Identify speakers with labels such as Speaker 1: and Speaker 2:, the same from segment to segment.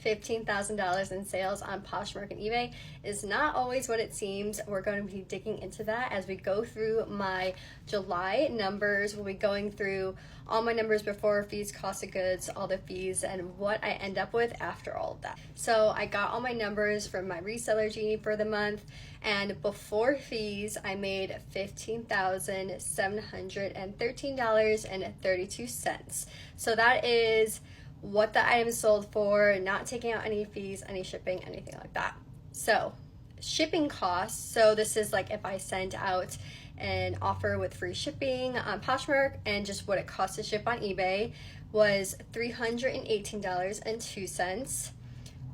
Speaker 1: $15,000 in sales on Poshmark and eBay is not always what it seems. We're going to be digging into that as we go through my July numbers. We'll be going through all my numbers before fees, cost of goods, all the fees, and what I end up with after all of that. So I got all my numbers from my reseller genie for the month, and before fees I made $15,713.32. So that is what the item sold for, not taking out any fees, any shipping, anything like that. So shipping costs, so this is like if I sent out an offer with free shipping on Poshmark and just what it costs to ship on eBay, was $318.02.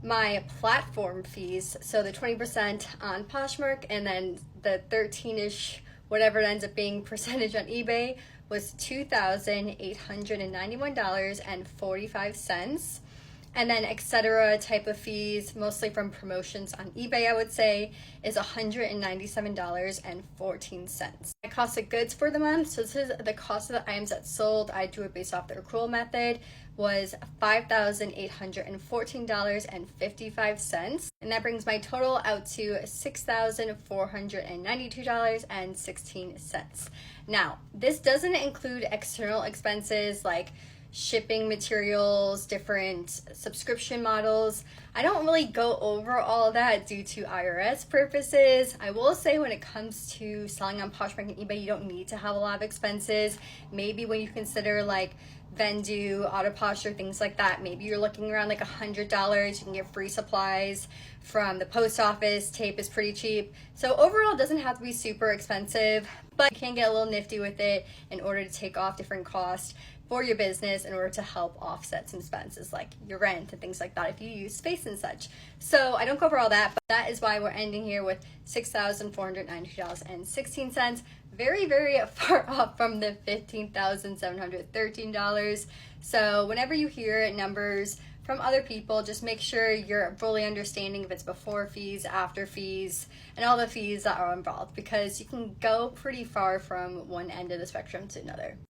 Speaker 1: My platform fees, so the 20% on Poshmark and then the 13-ish, whatever it ends up being, percentage on eBay, was $2,891.45. And then etc. type of fees, mostly from promotions on eBay, I would say, is $197.14. My cost of goods for the month, so this is the cost of the items that sold. I do it based off the accrual method, was $5,814.55. And that brings my total out to $6,492.16. Now, this doesn't include external expenses like shipping materials, different subscription models. I don't really go over all of that due to IRS purposes. I will say when it comes to selling on Poshmark and eBay, you don't need to have a lot of expenses. Maybe when you consider like Vendu, Autoposture, things like that, maybe you're looking around like $100. You can get free supplies from the post office. Tape is pretty cheap. So overall, it doesn't have to be super expensive, but you can get a little nifty with it in order to take off different costs for your business in order to help offset some expenses like your rent and things like that if you use space and such. So I don't go over all that, but that is why we're ending here with $6,492.16. Very, very far off from the $15,713. So whenever you hear numbers from other people, just make sure you're fully understanding if it's before fees, after fees, and all the fees that are involved, because you can go pretty far from one end of the spectrum to another.